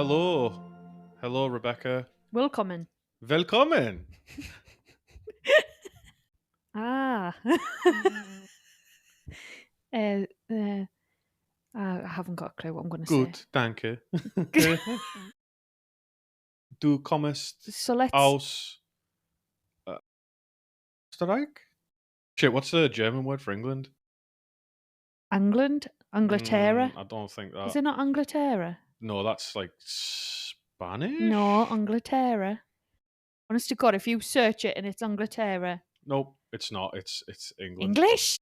Hello. Hello, Rebecca. Willkommen. Willkommen. Ah. I haven't got a clue what I'm going to say. Gut, danke. Du kommst So let's... aus Österreich? Shit, what's the German word for England? England? Anglaterra? I don't think Is that. it not Anglaterra? No, that's like Spanish? No, Anglaterra. Honest to God, if you search it and it's Anglaterra. Nope, it's not. It's England. English?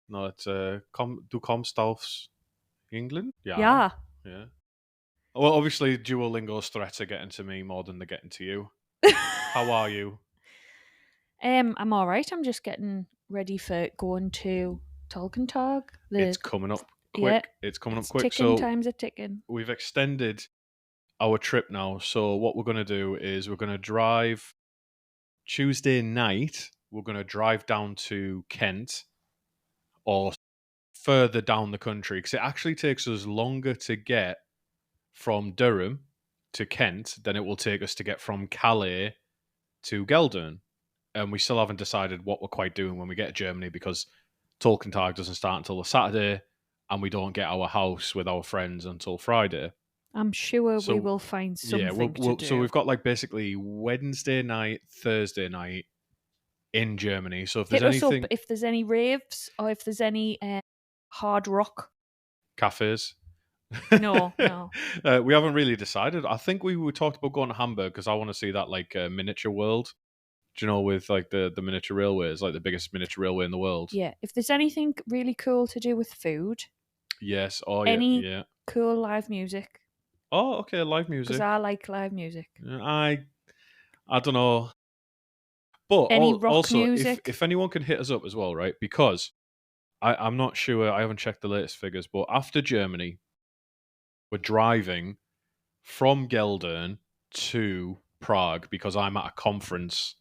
No, it's du kommst aus England? Yeah. Yeah. Well, obviously, Duolingo's threats are getting to me more than they're getting to you. How are you? I'm all right. I'm just getting ready for going to Tolkien Talk. It's coming up quick. It's coming up quick. Ticking, So times are ticking. we've extended our trip now. So what we're going to do is we're going to drive Tuesday night. We're going to drive down to Kent or further down the country because it actually takes us longer to get from Durham to Kent than it will take us to get from Calais to Geldern. And we still haven't decided what we're quite doing when we get to Germany because Tolkien Tag doesn't start until the Saturday and we don't get our house with our friends until Friday. I'm sure So, we will find something to do. So we've got like basically Wednesday night, Thursday night in Germany. So if there's Hit us anything, up if there's any raves or if there's any hard rock. cafes. No. We haven't really decided. I think we talked about going to Hamburg because I want to see that like miniature world. Do you know, with like the miniature railways, like the biggest miniature railway in the world? Yeah. If there's anything really cool to do with food. Yes. Oh, any yeah. cool live music. Oh, okay. Live music. Because I like live music. I don't know. But Any rock also, music. if anyone can hit us up as well, right? Because I'm not sure. I haven't checked the latest figures, but after Germany, we're driving from Geldern to Prague because I'm at a conference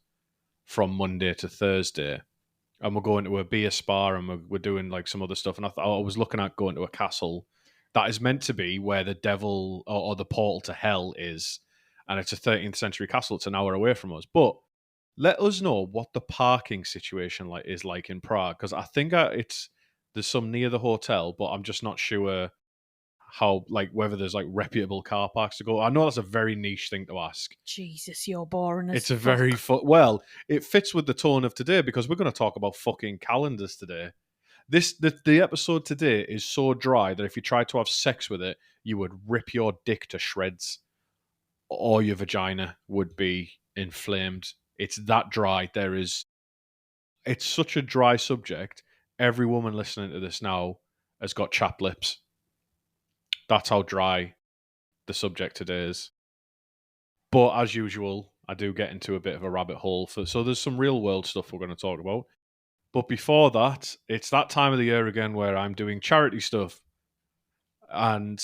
from Monday to Thursday, and we're going to a beer spa and we're doing like some other stuff. And I was looking at going to a castle that is meant to be where the devil or the portal to hell is, and it's a 13th century castle. It's an hour away from us, but let us know what the parking situation is like in Prague because I think there's some near the hotel, but I'm just not sure how whether there's like reputable car parks to go. I know that's a very niche thing to ask. Jesus, you're boring as It's a fuck. very well, it fits with the tone of today because we're going to talk about fucking calendars today. The episode today is so dry that if you tried to have sex with it, you would rip your dick to shreds, or your vagina would be inflamed. It's that dry. It's such a dry subject. Every woman listening to this now has got chapped lips. That's how dry the subject today is. But as usual, I do get into a bit of a rabbit hole. So there's some real world stuff we're going to talk about. But before that, it's that time of the year again where I'm doing charity stuff. And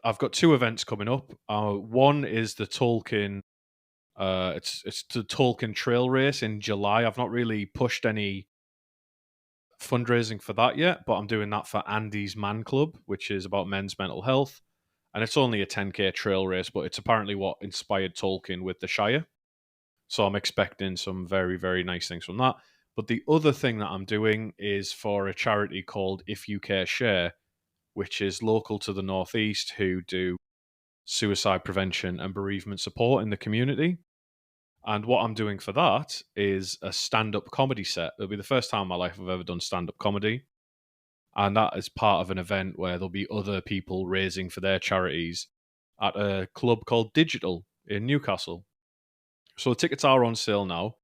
I've got two events coming up. One is the Tolkien. It's the Tolkien Trail Race in July. I've not really pushed any fundraising for that yet, but I'm doing that for Andy's Man Club, which is about men's mental health. And it's only a 10k trail race, but it's apparently what inspired Tolkien with the Shire. So I'm expecting some very, very nice things from that. But the other thing that I'm doing is for a charity called If You Care Share, which is local to the Northeast, who do suicide prevention and bereavement support in the community. And what I'm doing for that is a stand-up comedy set. It'll be the first time in my life I've ever done stand-up comedy. And that is part of an event where there'll be other people raising for their charities at a club called Digital in Newcastle. So the tickets are on sale now.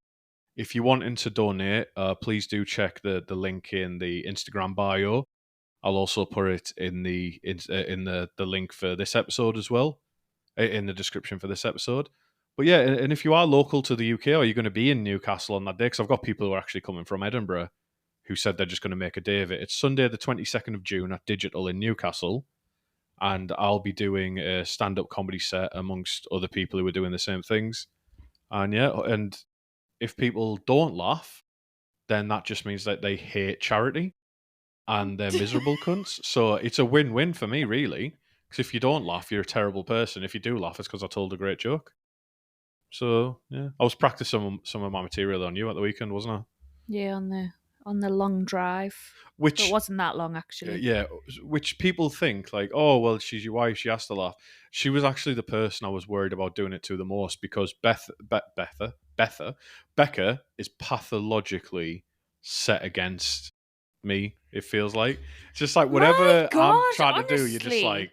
If you're wanting to donate, please do check the link in the Instagram bio. I'll also put it in the link for this episode as well, in the description for this episode. But yeah, and if you are local to the UK or you're going to be in Newcastle on that day, because I've got people who are actually coming from Edinburgh who said they're just going to make a day of it. It's Sunday the 22nd of June at Digital in Newcastle, and I'll be doing a stand-up comedy set amongst other people who are doing the same things. And yeah, and if people don't laugh, then that just means that they hate charity and they're miserable cunts. So it's a win-win for me, really, Because if you don't laugh, you're a terrible person. If you do laugh, it's because I told a great joke. So yeah, I was practicing some of my material on you at the weekend, wasn't I? Yeah, on the long drive. But it Which wasn't that long actually. yeah, which people think like, oh well, she's your wife, she has to laugh. She was actually the person I was worried about doing it to the most because Becca is pathologically set against me. It feels like it's just like My whatever I'm God, trying to do, you're just like, honestly.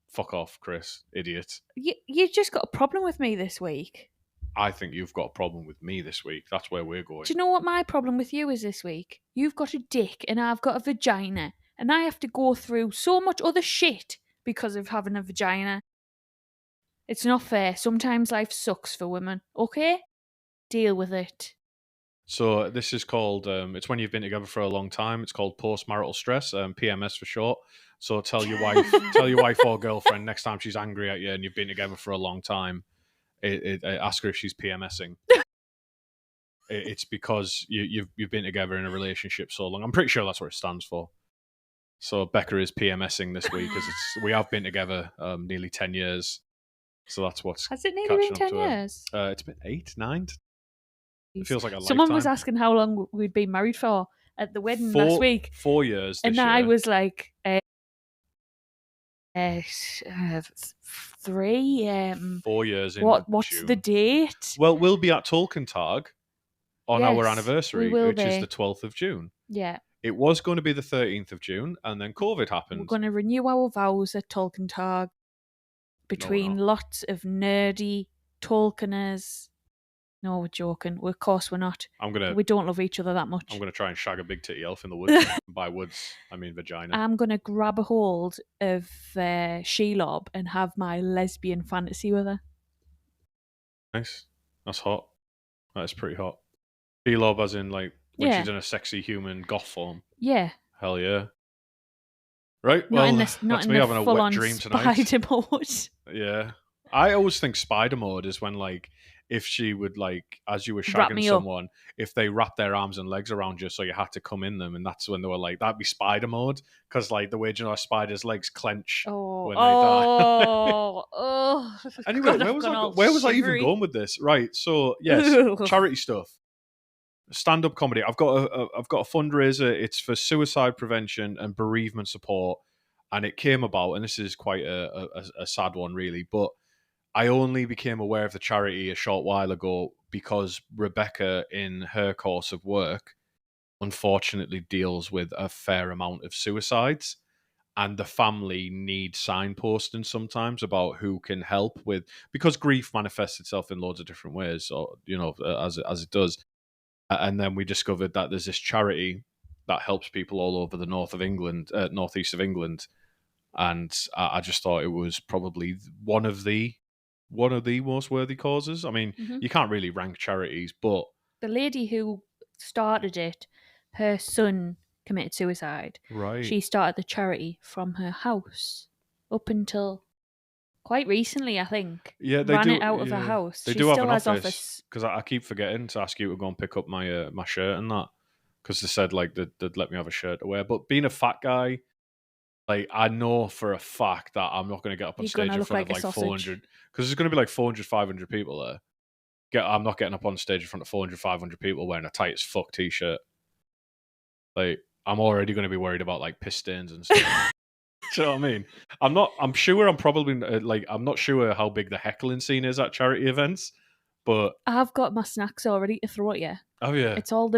fuck off, Chris, idiot. You just got a problem with me this week. I think you've got a problem with me this week. That's where we're Do going. you know what my problem with you is this week? You've got a dick and I've got a vagina. And I have to go through so much other shit because of having a vagina. It's not fair. Sometimes life sucks for women. Okay? Deal with it. So this is called. It's when you've been together for a long time. It's called postmarital stress, PMS for short. So tell your wife or girlfriend next time she's angry at you and you've been together for a long time. Ask her if she's PMSing. It's because you've been together in a relationship so long. I'm pretty sure that's what it stands for. So Becca is PMSing this week because we have been together nearly 10 years. So that's what's Has it nearly been catching up 10 to her. years? It's been 8, 9. It feels like a Someone was lifetime. asking how long we'd been married for at the wedding last week. 4 years this And I year. was like, 3. 4 years in What's June. the date? Well, we'll be at Tolkien Tag on our Yes, anniversary, we will which is be. the 12th of June. Yeah. It was going to be the 13th of June, and then COVID We're happened. going to renew our vows at Tolkien Tag between lots of nerdy Tolkieners. No, we're joking. Of course we're not. We don't love each other that much. I'm gonna try and shag a big titty elf in the woods. By woods, I mean vagina. I'm going to grab a hold of Shelob and have my lesbian fantasy with her. Nice. That's hot. That is pretty hot. Shelob as in like when she's in a sexy human goth form. Yeah. Hell yeah. Right, Not well, in that's the me having a wet full-on dream tonight. spider mode. Yeah. I always think spider mode is when, like, if she would, like, as you were Wrap shagging me up. someone, if they wrapped their arms and legs around you so you had to come in them, and that's when they were like, that'd be spider mode. Because, like, the way a spider's legs clench when they die. Oh. Anyway, God, where was I even going with this? Right, so, yes, charity stuff. Stand-up comedy. I've got a fundraiser. It's for suicide prevention and bereavement support, and it came about. And this is quite a sad one, really. But I only became aware of the charity a short while ago because Rebecca, in her course of work, unfortunately deals with a fair amount of suicides, and the family need signposting sometimes about who can help with, because grief manifests itself in loads of different ways, or as it does. And then we discovered that there's this charity that helps people all over the northeast of England, and I just thought it was probably one of the most worthy causes. I mean, you can't really rank charities, but the lady who started it, her son committed suicide. right, She started the charity from her house up until quite recently, I think. Yeah, they ran do. it out of her Yeah. house. They She do have still an has office because I keep forgetting to ask you to go and pick up my my shirt and that, because they said like they'd let me have a shirt to wear. But being a fat guy, like I know for a fact that I'm not going to get up on You're stage gonna in look front like of a like sausage. 400, because there's going to be like 400, 500 people there. I'm not getting up on stage in front of 400, 500 people wearing a tight as fuck t-shirt. Like I'm already going to be worried about like piss stains and stuff. Do you know what I mean? I'm sure I'm probably like I'm not sure how big the heckling scene is at charity events, but I've got my snacks already to throw at you. oh yeah, It's all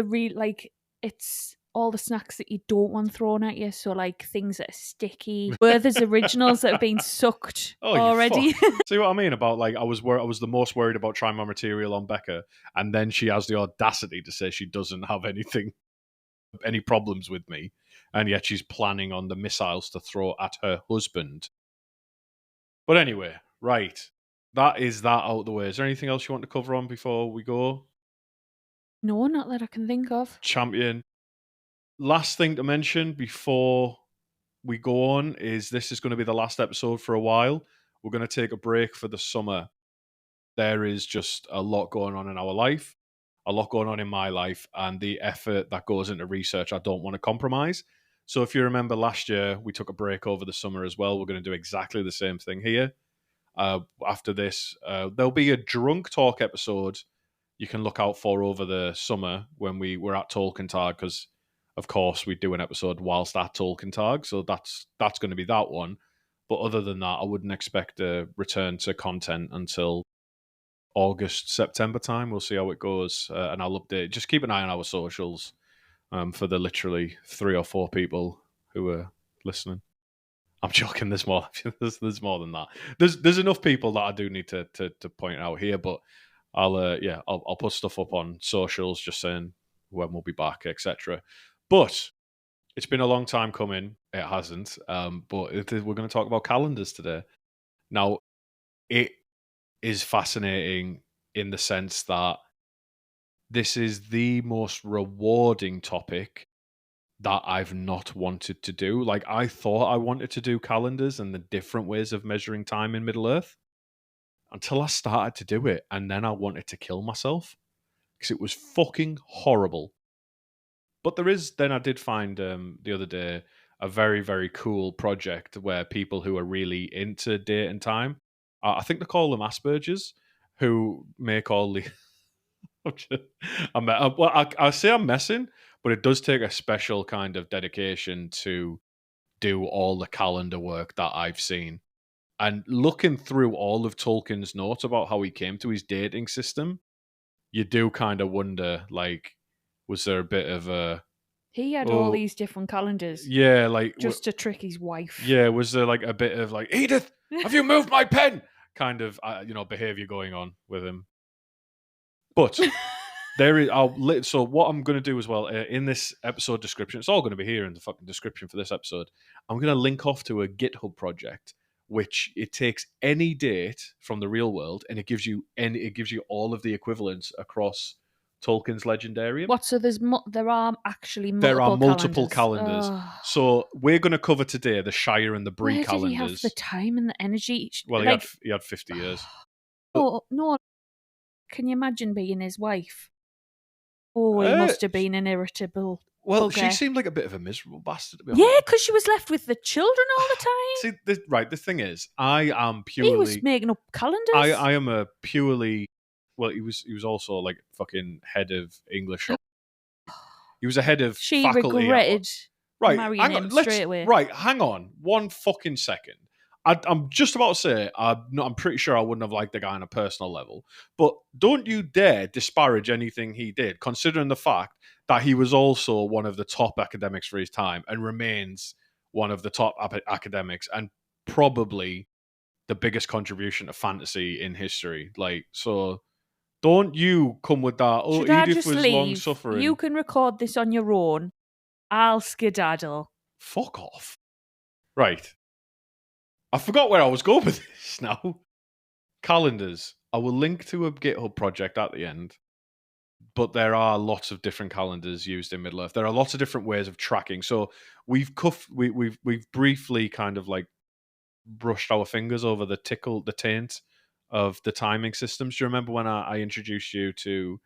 it's all the snacks that you don't want thrown at you. So like things that are sticky. Werther's originals that have been sucked already. See what I mean about like I was the most worried about trying my material on Becca, and then she has the audacity to say she doesn't have any problems with me, and yet she's planning on the missiles to throw at her husband. But anyway, right, that is that out the way. Is there anything else you want to cover on before we go? No, not that I can think of. Champion. Last thing to mention before we go on is this is going to be the last episode for a while. We're going to take a break for the summer. There is just a lot going on in our life, a lot going on in my life, and the effort that goes into research I don't want to compromise. So if you remember last year, we took a break over the summer as well. We're going to do exactly the same thing here. After this, there'll be a drunk talk episode you can look out for over the summer when we're at Tolkien Tag, because of course we do an episode whilst at Tolkien Tag, so that's going to be that one. But other than that, I wouldn't expect a return to content until August, September time. We'll see how it goes, and I'll update. Just keep an eye on our socials for the literally 3 or 4 people who are listening. I'm joking. There's more. There's more than that. There's enough people that I do need to point out here, but I'll put stuff up on socials just saying when we'll be back, etc. But it's been a long time coming. It hasn't. But we're going to talk about calendars today. Now, it is fascinating in the sense that this is the most rewarding topic that I've not wanted to do. Like, I thought I wanted to do calendars and the different ways of measuring time in Middle Earth until I started to do it, and then I wanted to kill myself because it was fucking horrible. But then I did find the other day a very, very cool project where people who are really into date and time, I think they call them Aspergers, who make all the... I say I'm messing, but it does take a special kind of dedication to do all the calendar work that I've seen. And looking through all of Tolkien's notes about how he came to his dating system, you do kind of wonder, like, was there a bit of a... He had all these different calendars. Yeah, like... just to trick his wife. Yeah, was there like a bit of like, Edith, have you moved my pen? Kind of, behavior going on with him. But... there is. So what I'm going to do as well in this episode description, it's all going to be here in the fucking description for this episode. I'm going to link off to a GitHub project, which it takes any date from the real world and it gives you all of the equivalents across Tolkien's Legendarium. What? So there are actually multiple calendars. So we're going to cover today the Shire and the Bree calendars. Where did he have the time and the energy? Well, he had 50 years. Oh no! Can you imagine being his wife? Oh, he must have been an irritable. Well, bugger. She seemed like a bit of a miserable bastard. To be honest. Yeah, because she was left with the children all the time. See, the thing is, I am purely... He was making up calendars. I am a purely... Well, he was also like fucking head of English. He was a head of she faculty. Regretted marrying him straight away. Right, hang on 1 fucking second. I'm just about to say, I'm pretty sure I wouldn't have liked the guy on a personal level. But don't you dare disparage anything he did, considering the fact that he was also one of the top academics for his time and remains one of the top academics and probably the biggest contribution to fantasy in history. Like, so don't you come with that, Should Edith was long suffering. You can record this on your own. I'll skedaddle. Fuck off. Right. I forgot where I was going with this now. Calendars. I will link to a GitHub project at the end, but there are lots of different calendars used in Middle Earth. There are lots of different ways of tracking. So we've briefly kind of like brushed our fingers over the taint of the timing systems. Do you remember when I introduced you to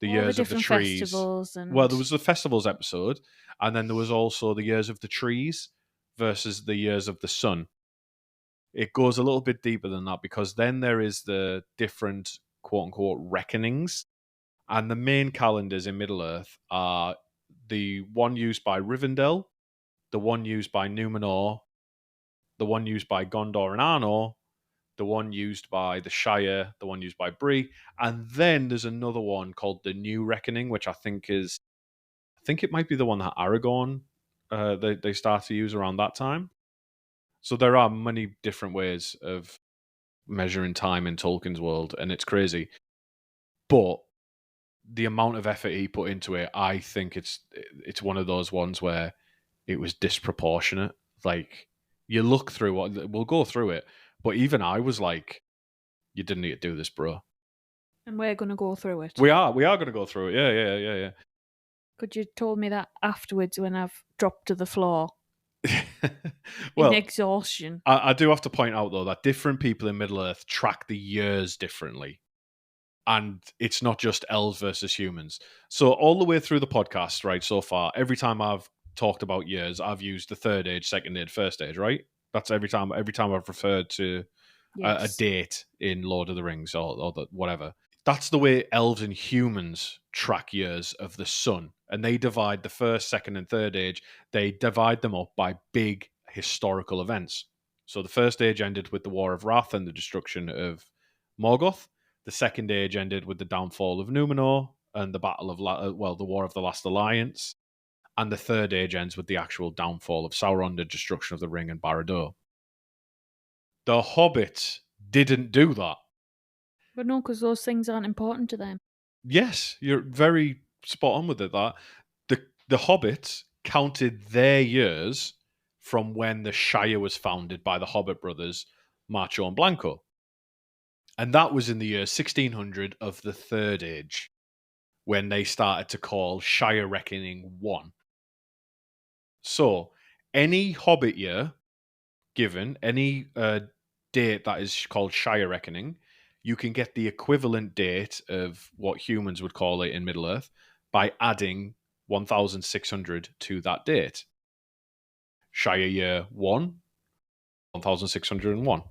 the years of the trees? Festivals Well, there was the festivals episode, and then there was also the years of the trees versus the years of the sun. It goes a little bit deeper than that because then there is the different quote-unquote reckonings. And the main calendars in Middle-earth are the one used by Rivendell, the one used by Numenor, the one used by Gondor and Arnor, the one used by the Shire, the one used by Bree, and then there's another one called the New Reckoning, which I think it might be the one that Aragorn they start to use around that time. So there are many different ways of measuring time in Tolkien's world, and it's crazy. But the amount of effort he put into it, I think it's one of those ones where it was disproportionate. Like, you look through it, we'll go through it, but even I was like, you didn't need to do this, bro. And we're going to go through it. We are going to go through it. Yeah. Could you told me that afterwards when I've dropped to the floor? Well, in exhaustion. I do have to point out, though, that different people in Middle-earth track the years differently. And it's not just elves versus humans. So all the way through the podcast, right, so far, every time I've talked about years, I've used the third age, second age, first age, right? That's every time I've referred to a Yes. date in Lord of the Rings or whatever. That's the way elves and humans track years of the sun. And they divide the first, second, and third age, they divide them up by big historical events. So the first age ended with the War of Wrath and the destruction of Morgoth. The second age ended with the downfall of Numenor and the Battle of, the War of the Last Alliance. And the third age ends with the actual downfall of Sauron, the destruction of the Ring, and Barad-dûr. The Hobbits didn't do that. But no, because those things aren't important to them. Yes, you're very spot on with it. That the Hobbits counted their years from when the Shire was founded by the Hobbit brothers, Marcho and Blanco, and that was in the year 1600 of the Third Age, when they started to call Shire Reckoning 1. So, any Hobbit year given, any date that is called Shire Reckoning, you can get the equivalent date of what humans would call it in Middle Earth by adding 1600 to that date. Shire year 1, 1601.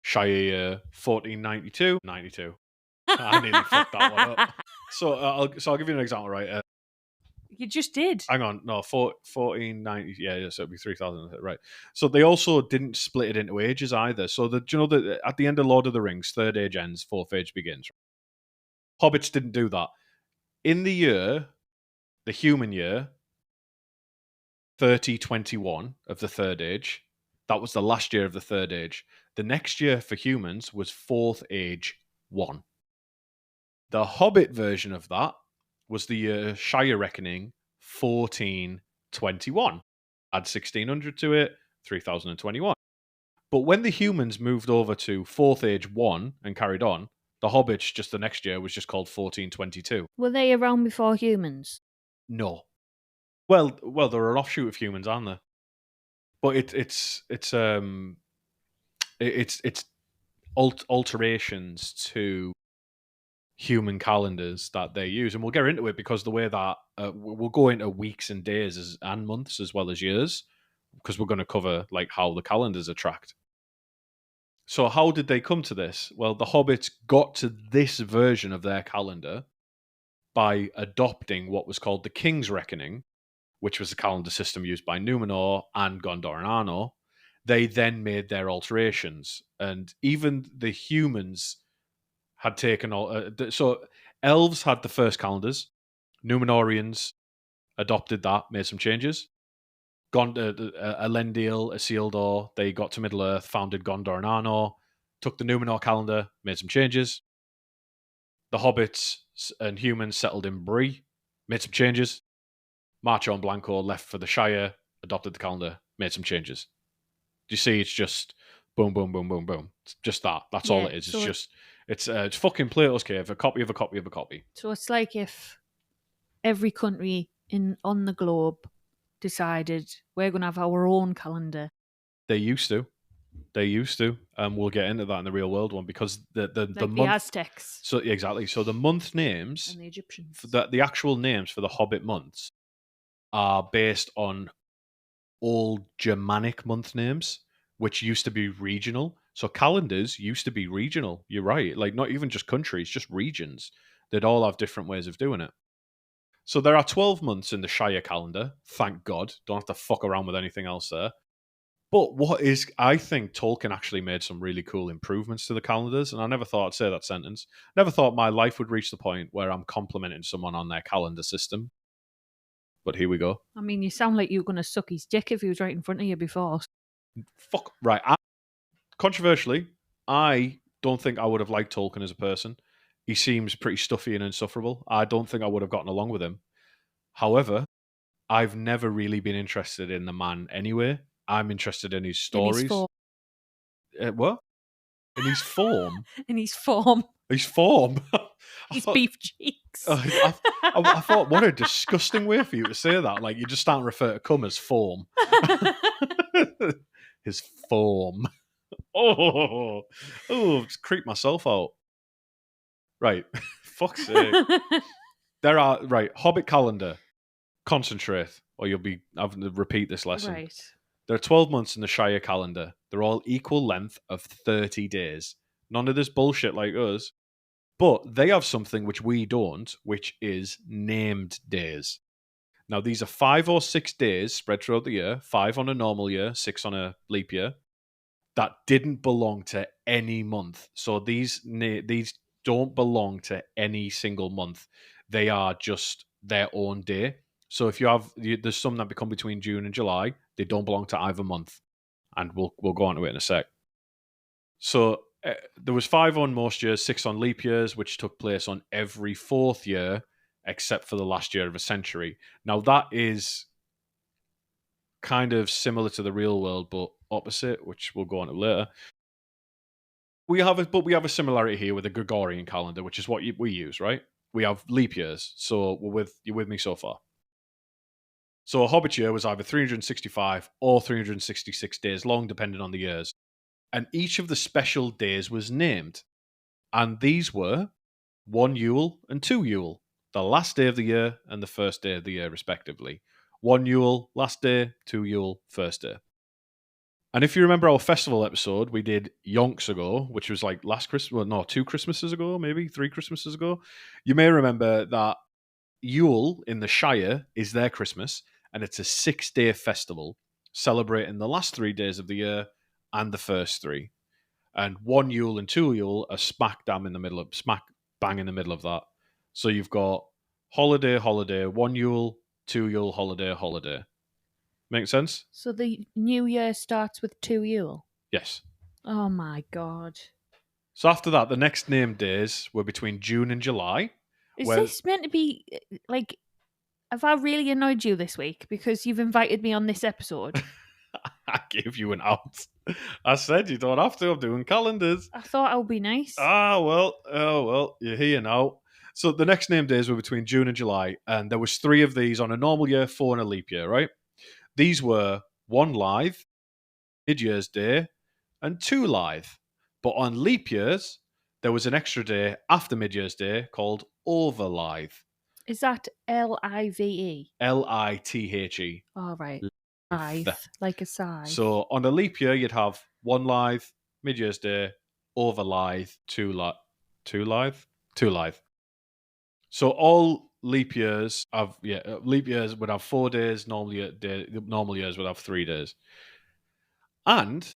Shire year 1492, 92. I nearly fucked that one up. So I'll give you an example, right? You just did. Hang on, no, 1490. Yeah, so it'd be 3000, right? So they also didn't split it into ages either. So that at the end of Lord of the Rings, third age ends, fourth age begins. Hobbits didn't do that. In the year, the human year, 3021 of the third age, that was the last year of the third age. The next year for humans was fourth age 1. The Hobbit version of that was the year Shire Reckoning 1421. Add 1600 to it, 3021. But when the humans moved over to fourth age 1 and carried on, the Hobbits just the next year was just called 1422. Were they around before humans? No. Well, they're an offshoot of humans, aren't they? But it's alterations to human calendars that they use, and we'll get into it because the way that we'll go into weeks and days and months as well as years, because we're going to cover like how the calendars are tracked. So how did they come to this? Well, the Hobbits got to this version of their calendar by adopting what was called the King's Reckoning, which was the calendar system used by Numenor and Gondor and Arnor. They then made their alterations, and even the humans had taken all. So elves had the first calendars. Numenorians adopted that, made some changes. Elendil, Isildur, they got to Middle Earth, founded Gondor and Arnor, took the Numenor calendar, made some changes. The Hobbits and humans settled in Bree, made some changes. Marcho and Blanco left for the Shire, adopted the calendar, made some changes. Do you see? It's just boom, boom, boom, boom, boom. It's just that. That's all it is. So it's fucking Plato's Cave, a copy of a copy of a copy. So it's like if every country on the globe decided we're going to have our own calendar. They used to. We'll get into that in the real world one because the month, the Aztecs. So exactly. So the month names and the Egyptians. The actual names for the Hobbit months are based on old Germanic month names, which used to be regional. So calendars used to be regional. You're right. Like not even just countries, just regions. They'd all have different ways of doing it. So there are 12 months in the Shire calendar. Thank God. Don't have to fuck around with anything else there. But I think Tolkien actually made some really cool improvements to the calendars, and I never thought I'd say that sentence. Never thought my life would reach the point where I'm complimenting someone on their calendar system. But here we go. I mean, you sound like you were going to suck his dick if he was right in front of you before. Fuck. Right. Controversially, I don't think I would have liked Tolkien as a person. He seems pretty stuffy and insufferable. I don't think I would have gotten along with him. However, I've never really been interested in the man anyway. I'm interested in his stories. What? In his form? In his form. His form? His beef cheeks. I thought, what a disgusting way for you to say that. Like, you just start to refer to cum as form. His form. Just creep myself out. Right. Fuck's sake. There are, right, Hobbit calendar. Concentrate. or you'll be having to repeat this lesson. Right. There are 12 months in the Shire calendar. They're all equal length of 30 days. None of this bullshit like us. But they have something which we don't, which is named days. Now, these are 5 or 6 days spread throughout the year, 5 on a normal year, 6 on a leap year, that didn't belong to any month. So these don't belong to any single month. They are just their own day. So if there's some that become between June and July, they don't belong to either month. And we'll go on to it in a sec. So there was 5 on most years, 6 on leap years, which took place on every 4th year, except for the last year of a century. Now that is kind of similar to the real world, but opposite, which we'll go on to later. We have a similarity here with the Gregorian calendar, which is what we use, right? We have leap years, so you're with me so far. So a Hobbit year was either 365 or 366 days long, depending on the years. And each of the special days was named. And these were 1 Yule and 2 Yule, the last day of the year and the first day of the year, respectively. 1 Yule, last day, 2 Yule, first day. And if you remember our festival episode we did yonks ago, which was like last Christmas, well, no, 2 Christmases ago, maybe 3 Christmases ago, you may remember that Yule in the Shire is their Christmas, and it's a 6-day festival celebrating the last 3 days of the year and the first 3. And 1 Yule and 2 Yule are smack bang in the middle of that. So you've got holiday, 1 Yule, 2 Yule, holiday. Make sense? So the new year starts with 2 Yule? Yes. Oh my God. So after that, the next named days were between June and July. Is this meant to be, like, have I really annoyed you this week because you've invited me on this episode? I gave you an out. I said you don't have to. I'm doing calendars. I thought I would be nice. Oh, well, you're here now. So the next named days were between June and July, and there was 3 of these on a normal year, 4 on a leap year, right? These were 1 live, mid-year's day, and 2 live. But on leap years, there was an extra day after mid-year's day called overlive. Is that L-I-V-E? Lithe. All right. Scythe, like a scythe. So on a leap year, you'd have 1 live, mid-year's day, overlive, 2 live. So all leap years would have 4 days. Normal years would have 3 days, and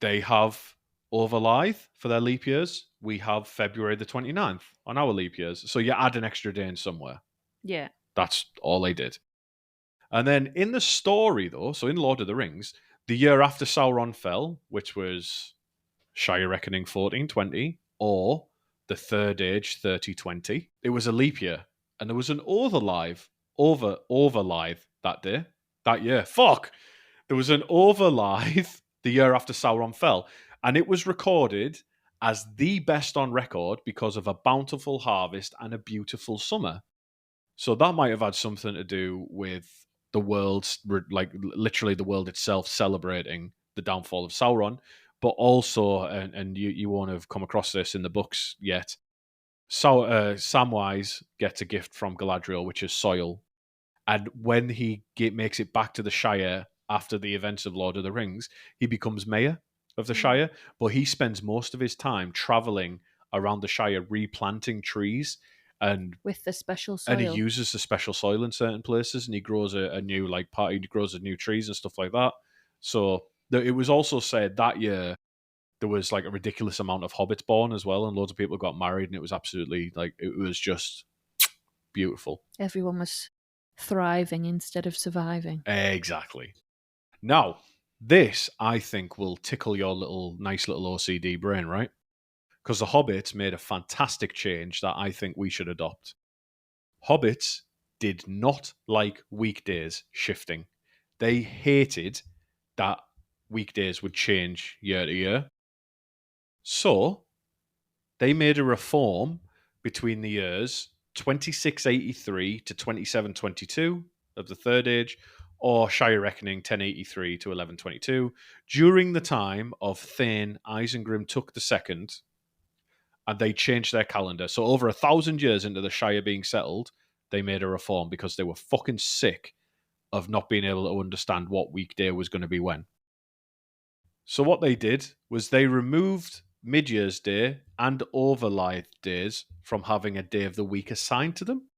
they have overlive for their leap years. We have February the 29th on our leap years. So you add an extra day in somewhere. Yeah. That's all they did. And then in the story, though, so in Lord of the Rings, the year after Sauron fell, which was Shire Reckoning 1420, or the Third Age 3020, it was a leap year. And there was an overlive that year. Fuck! There was an overlive the year after Sauron fell. And it was recorded as the best on record because of a bountiful harvest and a beautiful summer. So that might have had something to do with the world's, like literally the world itself celebrating the downfall of Sauron, but also, and you won't have come across this in the books yet, Samwise gets a gift from Galadriel, which is soil. And when he makes it back to the Shire after the events of Lord of the Rings, he becomes mayor of the Shire, but he spends most of his time traveling around the Shire replanting trees and with the special soil. And he uses the special soil in certain places, and he grows a new he grows a new trees and stuff like that. So it was also said that year there was like a ridiculous amount of hobbits born as well, and loads of people got married, and it was absolutely it was just beautiful. Everyone was thriving instead of surviving. Exactly. Now, this I think will tickle your nice little OCD brain, right? Because the Hobbits made a fantastic change that I think we should adopt. Hobbits did not like weekdays shifting. They hated that weekdays would change year to year. So they made a reform between the years 2683 to 2722 of the Third Age, or Shire Reckoning 1083 to 1122, during the time of Thane Isengrim took II, and they changed their calendar. So over 1,000 years into the Shire being settled, they made a reform because they were fucking sick of not being able to understand what weekday was going to be when. So what they did was they removed Mid-Year's Day and Overlithe days from having a day of the week assigned to them.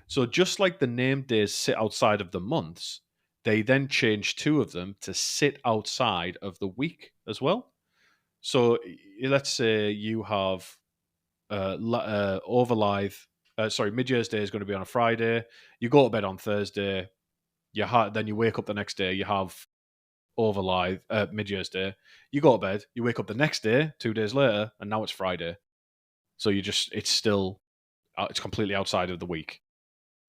So just like the named days sit outside of the months, they then changed two of them to sit outside of the week as well. So let's say you have Overlithe. Mid-Year's Day is going to be on a Friday. You go to bed on Thursday. Then you wake up the next day. You have Overlithe, Mid-Year's Day. You go to bed. You wake up the next day, 2 days later, and now it's Friday. So it's completely outside of the week,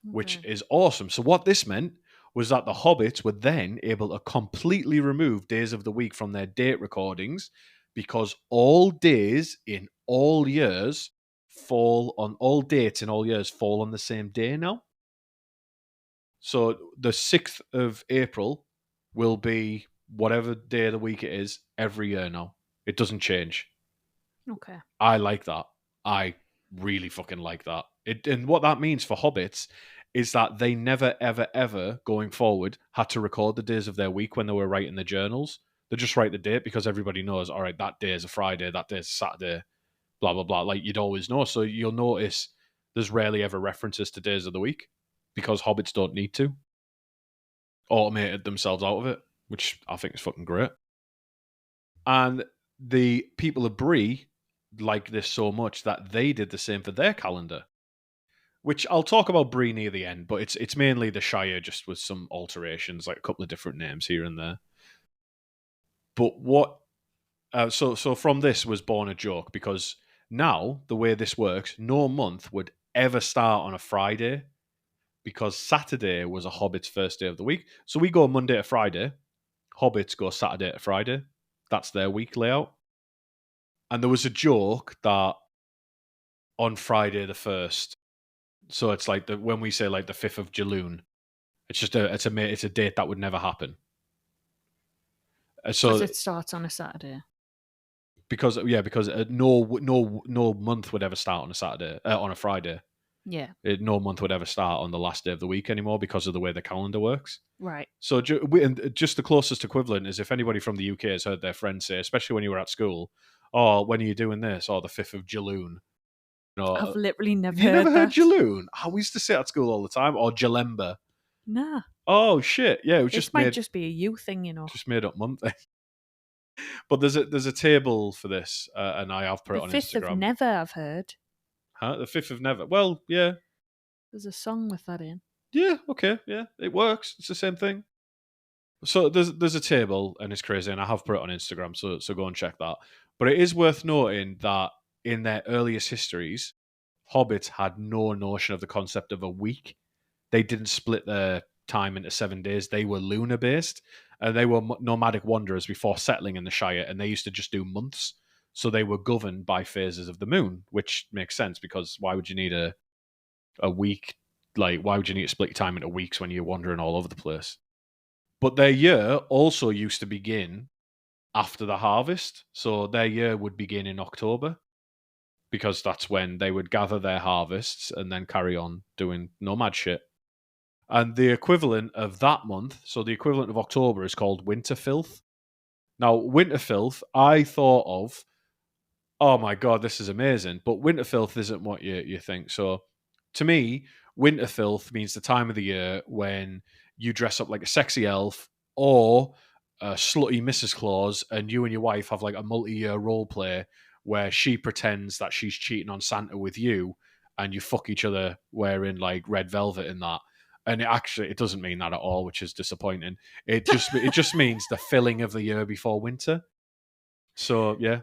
which is awesome. So what this meant was that the hobbits were then able to completely remove days of the week from their date recordings, because all days in all years fall on all dates in all years fall on the same day now. So the 6th of April will be whatever day of the week it is every year now. It doesn't change. Okay. I like that. I really fucking like that. And what that means for hobbits is that they never, ever, ever going forward had to record the days of their week when they were writing the journals. They just write the date because everybody knows, all right, that day is a Friday, that day is a Saturday, blah, blah, blah. Like, you'd always know. So you'll notice there's rarely ever references to days of the week because hobbits don't need to. Automated themselves out of it, which I think is fucking great. And the people of Bree like this so much that they did the same for their calendar, which I'll talk about Bree near the end, but it's mainly the Shire, just with some alterations, like a couple of different names here and there. But so from this was born a joke, because now the way this works, no month would ever start on a Friday, because Saturday was a Hobbit's first day of the week. So we go Monday to Friday, Hobbits go Saturday to Friday. That's their week layout. And there was a joke that on Friday the 1st, so it's like when we say like the 5th of Jaloon, it's a date that would never happen. So because it starts on a Saturday. Because no month would ever start on a Saturday, on a Friday. Yeah. No month would ever start on the last day of the week anymore because of the way the calendar works. Right. So just the closest equivalent is if anybody from the UK has heard their friends say, especially when you were at school, "Oh, when are you doing this?" Or the 5th of Jaloon. I've literally never you heard never heard that. Jaloon? We used to say it at school all the time. Or Jalemba. Nah. Oh shit! Yeah, it was This might just be a you thing, you know. Just made up month. But there's a table for this, and I have put it on Instagram. The 5th of Never, I've heard. Huh? The 5th of Never. Well, yeah. There's a song with that in. Yeah, okay, yeah. It works. It's the same thing. So there's a table, and it's crazy, and I have put it on Instagram, so go and check that. But it is worth noting that in their earliest histories, hobbits had no notion of the concept of a week. They didn't split their time into 7 days. They were lunar based, and they were nomadic wanderers before settling in the Shire, and they used to just do months. So they were governed by phases of the moon, which makes sense, because why would you need a week? Like, why would you need to split your time into weeks when you're wandering all over the place? But their year also used to begin after the harvest. So their year would begin in October, because that's when they would gather their harvests and then carry on doing nomad shit. And the equivalent of that month, so the equivalent of October, is called Winter Filth. Now, Winter Filth, I thought of, oh my God, this is amazing. But Winter Filth isn't what you think. So to me, Winter Filth means the time of the year when you dress up like a sexy elf or a slutty Mrs. Claus, and you and your wife have like a multi-year role play where she pretends that she's cheating on Santa with you, and you fuck each other wearing like red velvet in that. And it doesn't mean that at all, which is disappointing. It just means the filling of the year before winter. So yeah,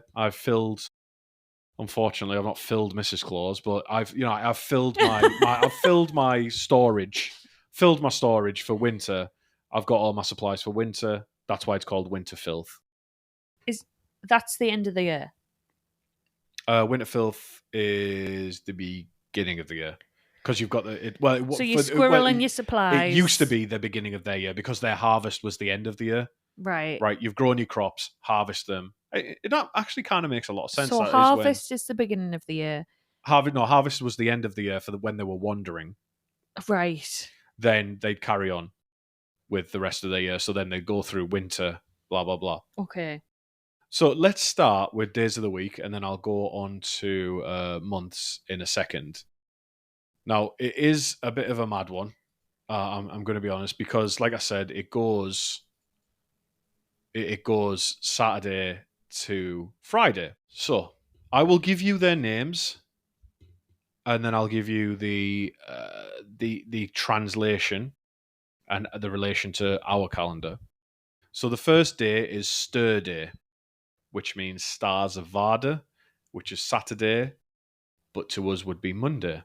Unfortunately, I've not filled Mrs. Claus, but I've filled I've filled my storage for winter. I've got all my supplies for winter. That's why it's called Winter Filth. That's the end of the year? Winter Filth is the beginning of the year, because you've got so you're squirreling your supplies. It used to be the beginning of their year because their harvest was the end of the year. Right. Right. You've grown your crops, harvest them. It actually kind of makes a lot of sense. So harvest is the beginning of the year. Harvest was the end of the year when they were wandering. Right. Then they'd carry on. with the rest of the year. So then they go through winter, blah, blah, blah. Okay. So let's start with days of the week, and then I'll go on to months in a second. Now, it is a bit of a mad one. I'm going to be honest, because like I said, it goes Saturday to Friday. So I will give you their names, and then I'll give you the translation and the relation to our calendar. So the first day is Stir Day, which means Stars of Varda, which is Saturday, but to us would be Monday.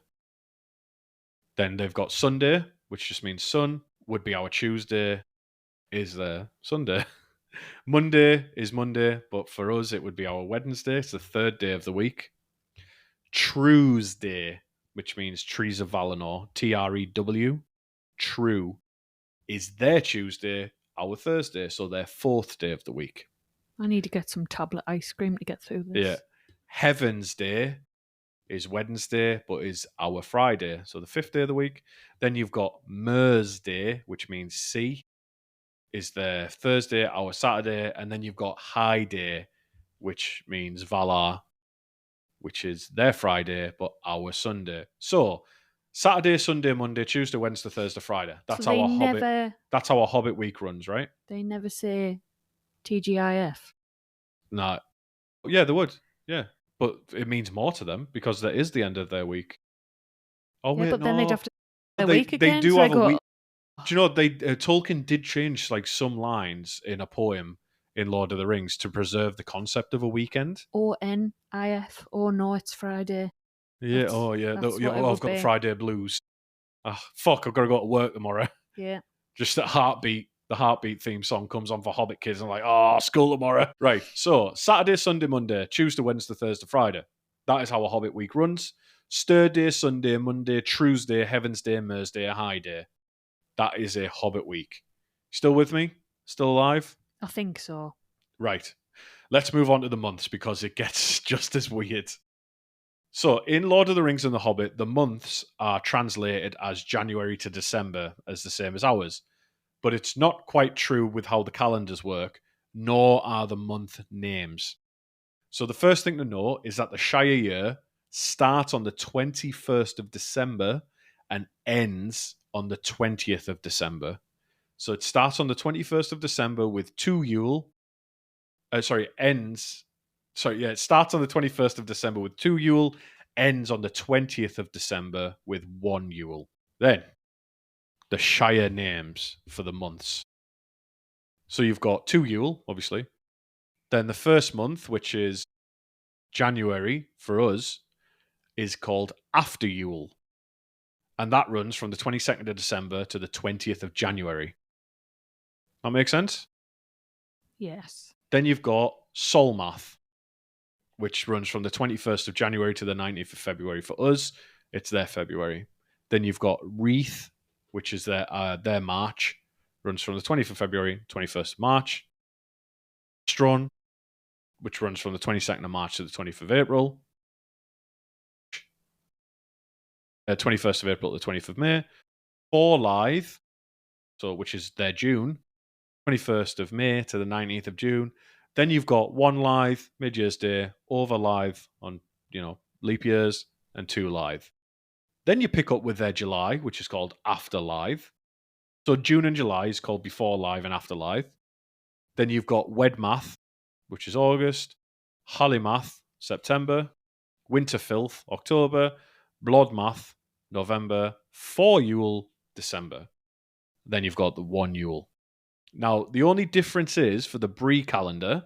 Then they've got Sunday, which just means sun, would be our Tuesday, is their Sunday. Monday is Monday, but for us it would be our Wednesday. It's the third day of the week. Truesday, which means Trees of Valinor, Trew, True, is their Tuesday, our Thursday, so their fourth day of the week. I need to get some tablet ice cream to get through this. Yeah. Heaven's Day is Wednesday, but is our Friday, so the fifth day of the week. Then you've got Mers Day, which means sea, is their Thursday, our Saturday, and then you've got High Day, which means Valar, which is their Friday, but our Sunday. So Saturday, Sunday, Monday, Tuesday, Wednesday, Thursday, Friday. That's So how they our never, Hobbit. That's how our Hobbit week runs, right? They never say TGIF. Nah. Yeah, they would. Yeah. But it means more to them because that is the end of their week. Oh, Yeah, wait, but then they'd no. have to their week again. They do so have I a go, week. Do you know Tolkien did change like some lines in a poem in Lord of the Rings to preserve the concept of a weekend? ONIF. Oh no, it's Friday. Yeah. That's- Oh yeah. that's what it I've would got the be. Friday blues. Fuck! I've got to go to work tomorrow. Yeah. Just that heartbeat. The heartbeat theme song comes on for Hobbit kids. I'm like, oh, school tomorrow. Right. So Saturday, Sunday, Monday, Tuesday, Wednesday, Thursday, Friday. That is how a Hobbit week runs. Stir Day, Sunday, Monday, Tuesday, Heaven's Day, Mers Day, High Day. That is a Hobbit week. Still with me? Still alive? I think so. Right. Let's move on to the months because it gets just as weird. So, in Lord of the Rings and The Hobbit, the months are translated as January to December, as the same as ours. But it's not quite true with how the calendars work, nor are the month names. So, the first thing to know is that the Shire year starts on the 21st of December and ends on the 20th of December. So, it starts on the 21st of December with two Yule. It starts on the 21st of December with two Yule, ends on the 20th of December with one Yule. Then, the Shire names for the months. So you've got two Yule, obviously. Then the first month, which is January for us, is called After Yule. And that runs from the 22nd of December to the 20th of January. That makes sense? Yes. Then you've got Solmath, which runs from the 21st of January to the 19th of February. For us, it's their February. Then you've got Wreath, which is their March, runs from the 20th of February, 21st of March. Astron, which runs from the 22nd of March to the 20th of April. 21st of April to the 20th of May. Four Lithe, which is their June, 21st of May to the 19th of June. Then you've got one Lithe, Mid-Year's Day, over Lithe on, leap years, and two Lithe. Then you pick up with their July, which is called After Lithe. So June and July is called Before Lithe and After Lithe. Then you've got Wedmath, which is August, Hollymath, September, Winterfilth, October, Bloodmath, November, 4 Yule, December. Then you've got the 1 Yule. Now, the only difference is for the Bree calendar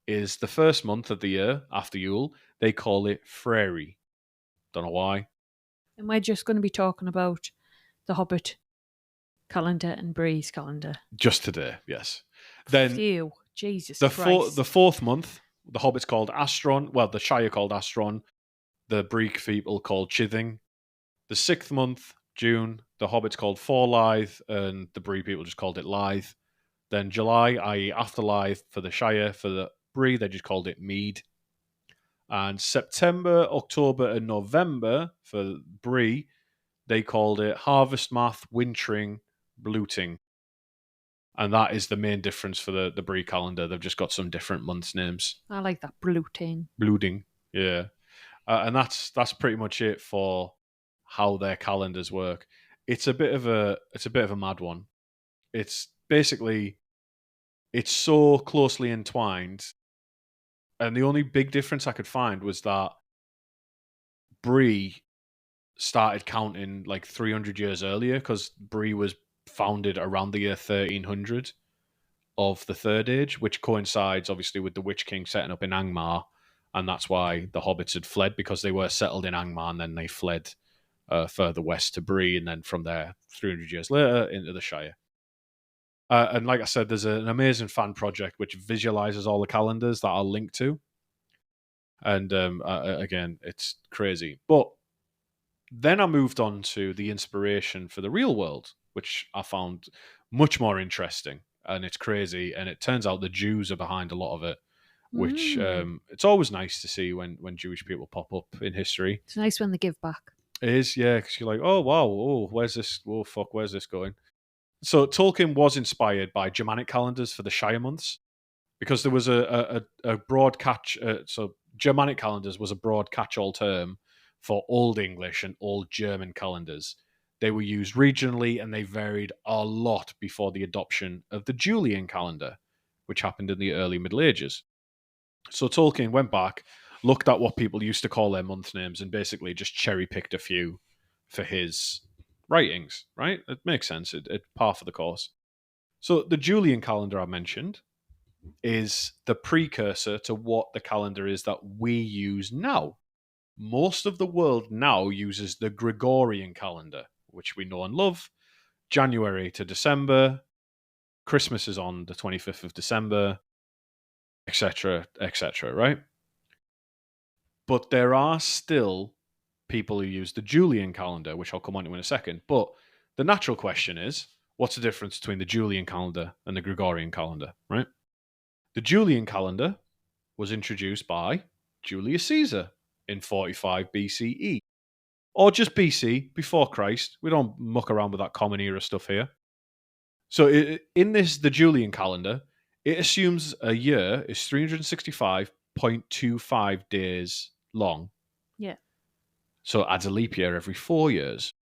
is the first month of the year after Yule, they call it Frary. Don't know why. And we're just going to be talking about the Hobbit calendar and Bree's calendar. Just today, yes. Then Phew, Jesus the Christ. the fourth month, the Hobbit's called Astron. Well, the Shire called Astron. The Bree people called Chithing. The sixth month, June, the Hobbit's called Four Lithe, and the Bree people just called it Lithe. Then July, i.e. After Lithe for the Shire, for the Bree, they just called it Mead. And September, October, and November for Bree, they called it Harvest Math, Wintering, Bluting. And that is the main difference for the Bree calendar. They've just got some different months names. I like that bloating. Blooding, yeah. And that's pretty much it for how their calendars work. It's a bit of a mad one. It's basically it's so closely entwined, and the only big difference I could find was that Bree started counting like 300 years earlier because Bree was founded around the year 1300 of the Third Age, which coincides obviously with the Witch King setting up in Angmar, and that's why the hobbits had fled, because they were settled in Angmar and then they fled further west to Bree, and then from there 300 years later into the Shire. And like I said, there's an amazing fan project which visualizes all the calendars that I'll link to. And again, it's crazy. But then I moved on to the inspiration for the real world, which I found much more interesting. And it's crazy. And it turns out the Jews are behind a lot of it, which it's always nice to see when Jewish people pop up in history. It's nice when they give back. It is, yeah, because you're like, oh, wow, oh, where's this? Oh, fuck, where's this going? So Tolkien was inspired by Germanic calendars for the Shire months, because there was a broad catch. So Germanic calendars was a broad catch-all term for Old English and Old German calendars. They were used regionally, and they varied a lot before the adoption of the Julian calendar, which happened in the early Middle Ages. So Tolkien went back, looked at what people used to call their month names, and basically just cherry-picked a few for his writings, right? It makes sense. It's par for the course. So the Julian calendar I mentioned is the precursor to what the calendar is that we use now. Most of the world now uses the Gregorian calendar, which we know and love. January to December. Christmas is on the 25th of December, etc., etc., right? But there are still people who use the Julian calendar, which I'll come on to in a second. But the natural question is, what's the difference between the Julian calendar and the Gregorian calendar, right? The Julian calendar was introduced by Julius Caesar in 45 BCE. Or just BC, before Christ. We don't muck around with that common era stuff here. So in the Julian calendar, it assumes a year is 365.25 days long. Yeah. So it adds a leap year every 4 years.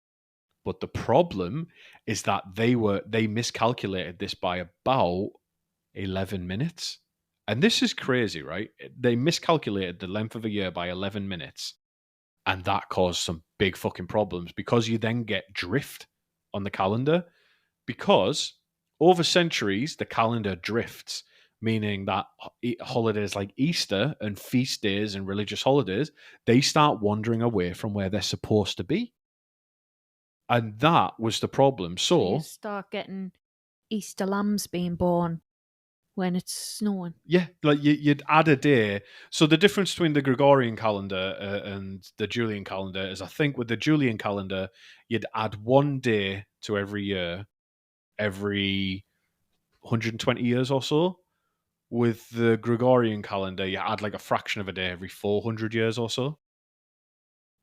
But the problem is that they miscalculated this by about 11 minutes. And this is crazy, right? They miscalculated the length of a year by 11 minutes. And that caused some big fucking problems, because you then get drift on the calendar. Because over centuries, the calendar drifts, meaning that holidays like Easter and feast days and religious holidays, they start wandering away from where they're supposed to be. And that was the problem. So you start getting Easter lambs being born when it's snowing. yeah, like you'd add a day. So the difference between the Gregorian calendar and the Julian calendar is, I think with the Julian calendar, you'd add 1 day to every year, every 120 years or so. With the Gregorian calendar, you add like a fraction of a day every 400 years or so.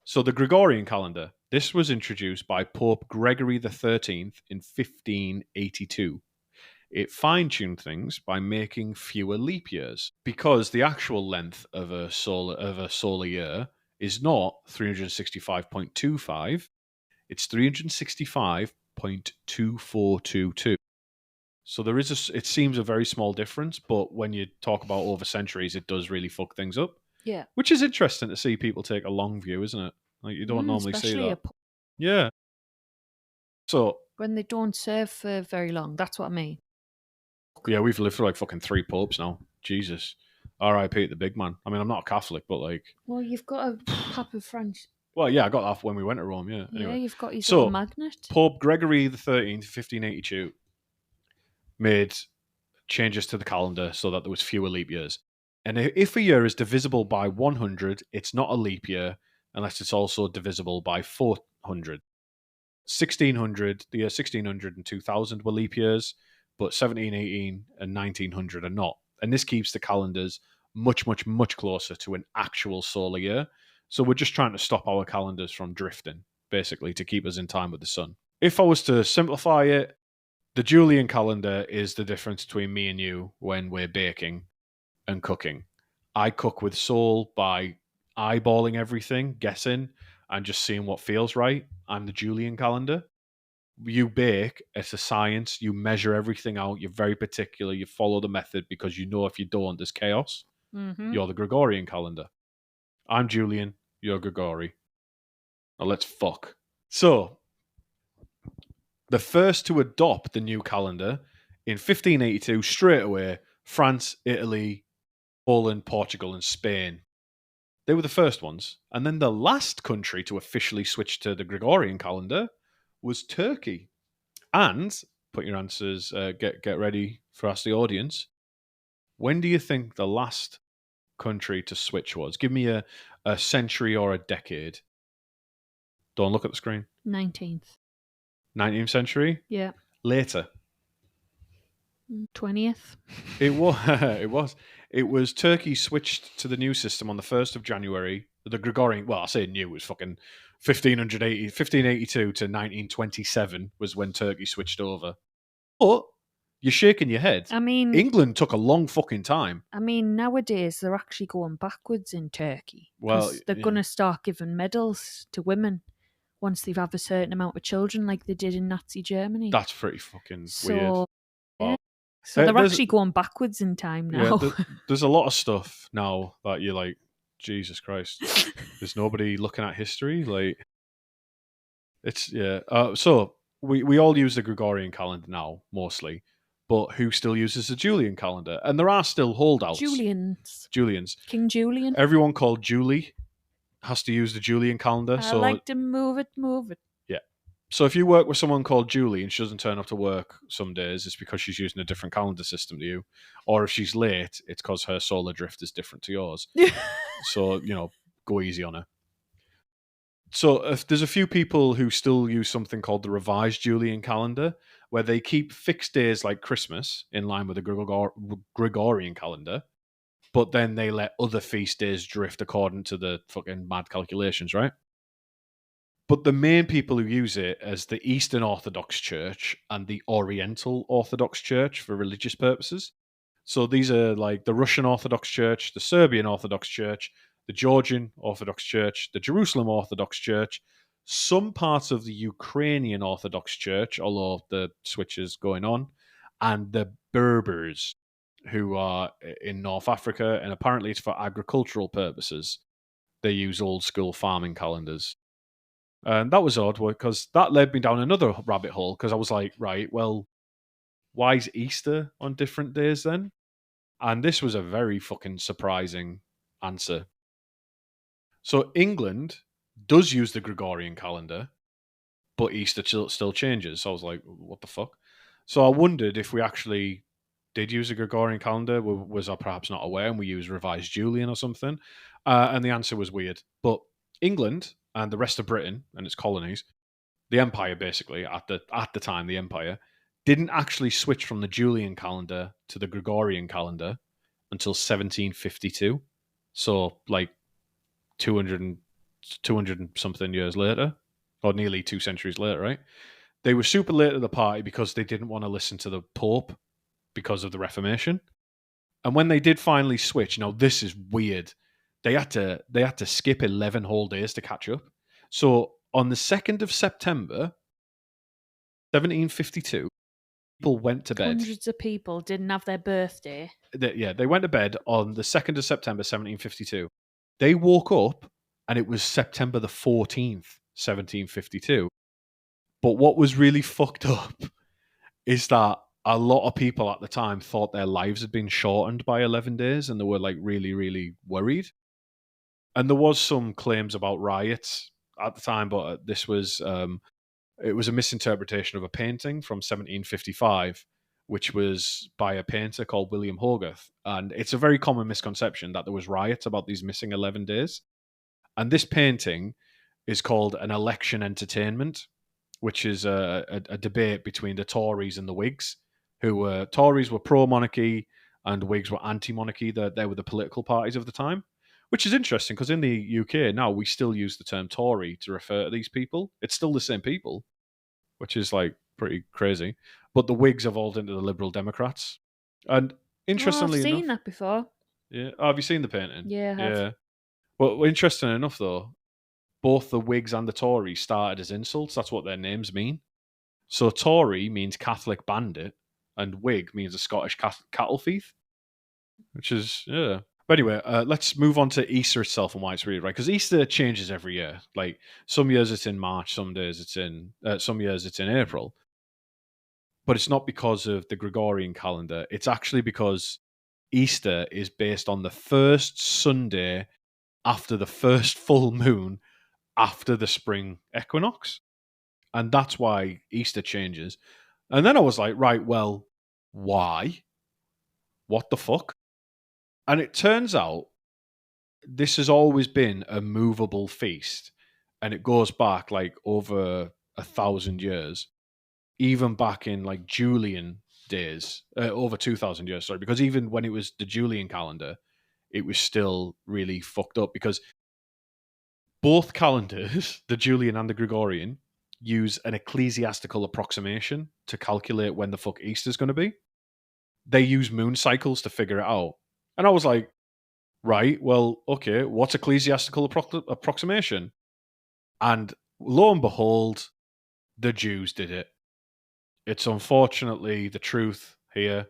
So the Gregorian calendar, this was introduced by Pope Gregory XIII in 1582. It fine-tuned things by making fewer leap years, because the actual length of a solar year is not 365.25, it's 365.2422. So it seems a very small difference, but when you talk about over centuries, it does really fuck things up. Yeah. Which is interesting to see people take a long view, isn't it? Like, you don't normally see that. Yeah. So when they don't serve for very long, that's what I mean. Yeah, we've lived through like fucking 3 popes now. Jesus. R.I.P. the big man. I mean, I'm not a Catholic, but like... Well, you've got a Papa French. Well, yeah, I got that when we went to Rome, yeah. Yeah, anyway. You've got his little magnet. Pope Gregory XIII, 1582, made changes to the calendar so that there was fewer leap years. And if a year is divisible by 100, it's not a leap year unless it's also divisible by 400. 1600, the year 1600 and 2000 were leap years, but 1718 and 1900 are not. And this keeps the calendars much, much, much closer to an actual solar year. So we're just trying to stop our calendars from drifting, basically, to keep us in time with the sun. If I was to simplify it, The Julian calendar is the difference between me and you when we're baking and cooking. I cook with soul by eyeballing everything, guessing, and just seeing what feels right. I'm the Julian calendar. You bake, it's a science. You measure everything out. You're very particular. You follow the method because you know if you don't, there's chaos. Mm-hmm. You're the Gregorian calendar. I'm Julian. You're Gregory. Now let's fuck. So, the first to adopt the new calendar in 1582, straight away, France, Italy, Poland, Portugal, and Spain. They were the first ones. And then the last country to officially switch to the Gregorian calendar was Turkey. And put your answers, get ready for us, the audience. When do you think the last country to switch was? Give me a century or a decade. Don't look at the screen. 19th. 19th century? Yeah. Later. 20th. It was. It was. It was Turkey switched to the new system on the 1st of January. The Gregorian, well, I say new, it was fucking 1582 to 1927 was when Turkey switched over. But you're shaking your head. I mean, England took a long fucking time. nowadays they're actually going backwards in Turkey. Well, Because they're yeah. going to start giving medals to women once they've had a certain amount of children, like they did in Nazi Germany. That's pretty fucking weird. So, yeah. Wow. So they're There's- actually going backwards in time now. Yeah, there's a lot of stuff now that you're like, Jesus Christ. There's nobody looking at history. Like, it's, yeah. So we all use the Gregorian calendar now, mostly. But who still uses the Julian calendar? And there are still holdouts. Julians. Julians. King Julian. Everyone called Julie has to use the Julian calendar. I like to move it. Yeah. So if you work with someone called Julie and she doesn't turn up to work some days, it's because she's using a different calendar system to you. Or if she's late, it's because her solar drift is different to yours. So, go easy on her. So if there's a few people who still use something called the revised Julian calendar, where they keep fixed days like Christmas in line with the Gregorian calendar, but then they let other feast days drift according to the fucking mad calculations, right? But the main people who use it as the Eastern Orthodox Church and the Oriental Orthodox Church for religious purposes. So these are like the Russian Orthodox Church, the Serbian Orthodox Church, the Georgian Orthodox Church, the Jerusalem Orthodox Church, some parts of the Ukrainian Orthodox Church, although the switch is going on, and the Berbers, who are in North Africa, and apparently it's for agricultural purposes. They use old school farming calendars. And that was odd because that led me down another rabbit hole because I was like, right, well, why is Easter on different days then? And this was a very fucking surprising answer. So England does use the Gregorian calendar, but Easter still changes. So I was like, what the fuck? So I wondered if we actually did use a Gregorian calendar. Was I perhaps not aware and we used revised Julian or something? And the answer was weird. But England and the rest of Britain and its colonies, the empire basically, at the time, the empire, didn't actually switch from the Julian calendar to the Gregorian calendar until 1752. So like 200 and something years later, or nearly 2 centuries later, right? They were super late to the party because they didn't want to listen to the Pope because of the Reformation. And when they did finally switch, now this is weird. They had to skip 11 whole days to catch up. So on the 2nd of September, 1752, people went to bed. Hundreds of people didn't have their birthday. They went to bed on the 2nd of September, 1752. They woke up and it was September the 14th, 1752. But what was really fucked up is that a lot of people at the time thought their lives had been shortened by 11 days and they were like really, really worried. And there was some claims about riots at the time, but this was it was a misinterpretation of a painting from 1755, which was by a painter called William Hogarth. And it's a very common misconception that there was riots about these missing 11 days. And this painting is called an election entertainment, which is a debate between the Tories and the Whigs, Tories were pro-monarchy and Whigs were anti-monarchy. They were the political parties of the time, which is interesting because in the UK now we still use the term Tory to refer to these people. It's still the same people, which is like pretty crazy. but the Whigs evolved into the Liberal Democrats. And Oh, interestingly I've enough, seen that before. yeah, oh, have you seen the painting? Yeah, I have. Yeah. Well, interesting enough though, both the Whigs and the Tories started as insults. That's what their names mean. So Tory means Catholic bandit, and Whig means a Scottish cattle thief, which is, yeah. But anyway, let's move on to Easter itself and why it's really right. Because Easter changes every year. Like some years it's in March, some years it's in April. But it's not because of the Gregorian calendar. It's actually because Easter is based on the first Sunday after the first full moon after the spring equinox. And that's why Easter changes. And then I was like, right, well, why? What the fuck? And it turns out this has always been a movable feast. And it goes back like over 1,000 years, even back in like Julian days, over 2,000 years, sorry, because even when it was the Julian calendar, it was still really fucked up because both calendars, the Julian and the Gregorian, use an ecclesiastical approximation to calculate when the fuck Easter's going to be. They use moon cycles to figure it out. And I was like, right, well, okay, what's ecclesiastical approximation? And lo and behold, the Jews did it. It's unfortunately the truth here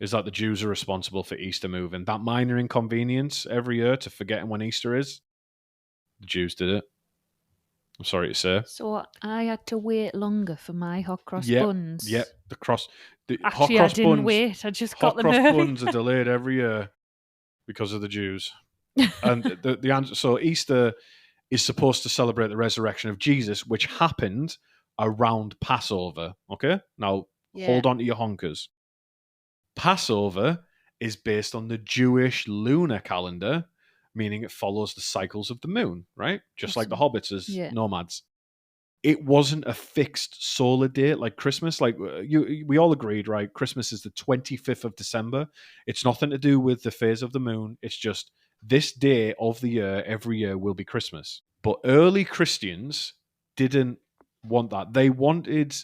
is that the Jews are responsible for Easter moving. That minor inconvenience every year to forgetting when Easter is, the Jews did it. I'm sorry to say. So I had to wait longer for my hot cross Yep, buns. yep. The hot Actually, I cross didn't buns. wait. I just Hot got them cross early. buns are delayed every year because of the Jews. And the answer. So Easter is supposed to celebrate the resurrection of Jesus, which happened around Passover. Okay, now Yeah. hold on to your honkers. Passover is based on the Jewish lunar calendar, meaning it follows the cycles of the moon, right? Just like the hobbits as nomads. It wasn't a fixed solar date like Christmas. Like we all agreed, right? Christmas is the 25th of December. It's nothing to do with the phase of the moon. It's just this day of the year, every year will be Christmas. But early Christians didn't want that. They wanted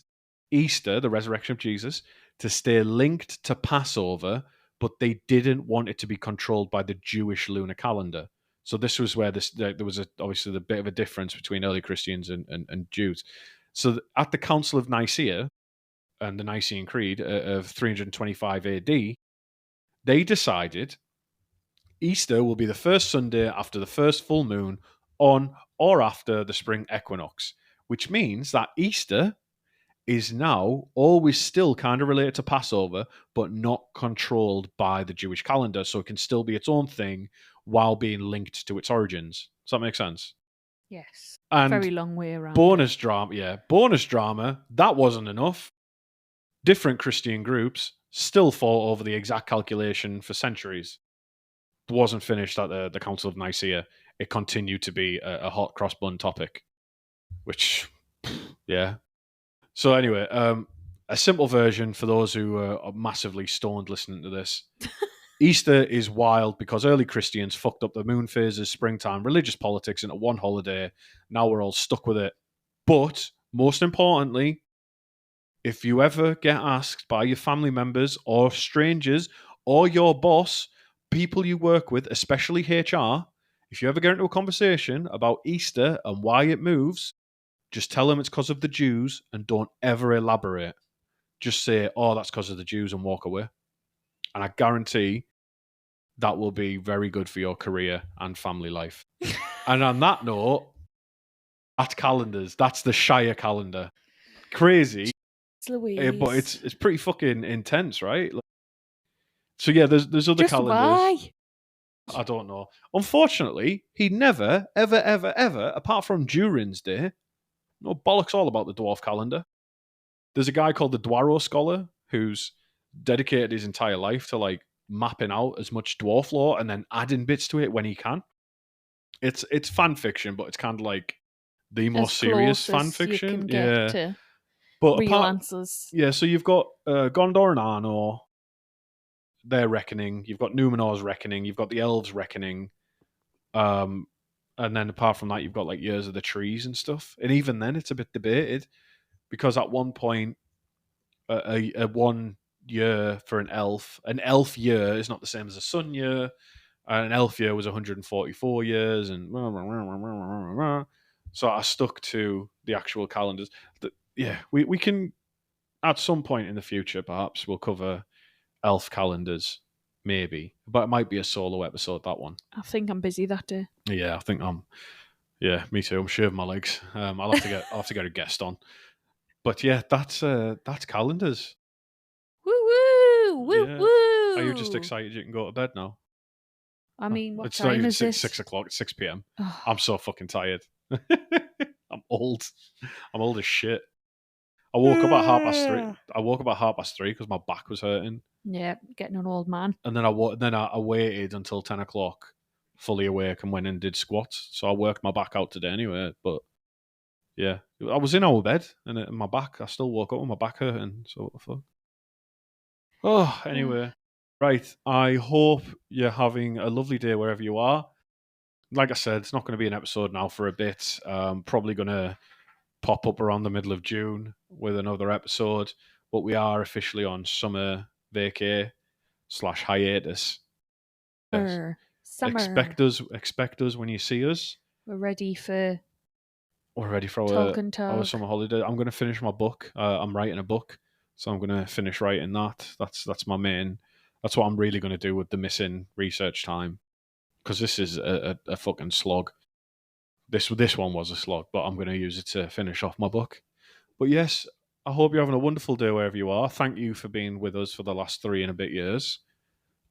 Easter, the resurrection of Jesus, to stay linked to Passover, but they didn't want it to be controlled by the Jewish lunar calendar. So this was where there was obviously a bit of a difference between early Christians and Jews. So at the Council of Nicaea and the Nicene Creed of 325 AD, they decided Easter will be the first Sunday after the first full moon on or after the spring equinox, which means that Easter is now always still kind of related to Passover, but not controlled by the Jewish calendar. So it can still be its own thing while being linked to its origins. Does that make sense? Yes. And very long way around. Bonus drama. That wasn't enough. Different Christian groups still fought over the exact calculation for centuries. It wasn't finished at the Council of Nicaea. It continued to be a hot cross-bun topic, which, yeah. So anyway, a simple version for those who are massively stoned listening to this. Easter is wild because early Christians fucked up the moon phases, springtime, religious politics into one holiday. Now we're all stuck with it. But most importantly, if you ever get asked by your family members or strangers or your boss, people you work with, especially HR, if you ever get into a conversation about Easter and why it moves, just tell them it's because of the Jews and don't ever elaborate. Just say, oh, that's because of the Jews and walk away. And I guarantee that will be very good for your career and family life. And on that note, that's calendars. That's the Shire calendar. Crazy. But it's pretty fucking intense, right? So yeah, there's other just calendars. Why? I don't know. Unfortunately, he never, ever, apart from Durin's Day, no bollocks all about the dwarf calendar. There's a guy called the Dwaro Scholar who's dedicated his entire life to like mapping out as much dwarf lore and then adding bits to it when he can. It's fan fiction, but it's kind of like the more serious fan fiction. To but real answers. Yeah, so you've got Gondor and Arnor, their reckoning. You've got Numenor's reckoning. You've got the elves' reckoning. And then apart from that, you've got like Years of the Trees and stuff. And even then, it's a bit debated because at one point, a 1 year for an elf. An elf year is not the same as a sun year. An elf year was 144 years, and so I stuck to the actual calendars. Yeah, we can at some point in the future, perhaps we'll cover elf calendars, maybe, but it might be a solo episode, that one. I think I'm busy that day. Yeah, I think I'm. Yeah, me too. I'm shaving my legs. I'll have to get a guest on. But yeah, that's calendars. Woo woo woo Yeah. woo. Are you just excited you can go to bed now? I mean, what It's not time even is this? 6 o'clock. It's 6 p.m. Oh, I'm so fucking tired. I'm old. I'm old as shit. I woke up at 3:30. I woke up at 3:30 because my back was hurting, yeah, getting an old man. and then I waited until 10 o'clock, fully awake, and went and did squats. So I worked my back out today anyway. But yeah, I was in our bed, and my back. I still woke up with my back hurting. So what the fuck? Oh, anyway, right. I hope you're having a lovely day wherever you are. Like I said, it's not going to be an episode now for a bit. Probably going to pop up around the middle of June with another episode, but we are officially on summer vacay / hiatus. Yes. Summer. Expect us when you see us. We're ready for We're ready for Talk and our Talk. summer holiday. I'm going to finish my book. I'm writing a book, so I'm going to finish writing that. That's my main. That's what I'm really going to do with the missing research time, because this is a fucking slog. This one was a slog, but I'm going to use it to finish off my book. But yes, I hope you're having a wonderful day wherever you are. Thank you for being with us for the last 3 and a bit years.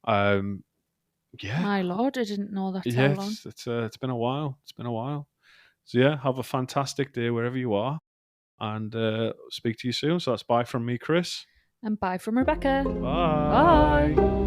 Yeah, My lord, I didn't know that's yeah, how long. it's been a while. It's been a while. So yeah, have a fantastic day wherever you are, and speak to you soon. So that's bye from me, Chris. And bye from Rebecca. Bye. Bye.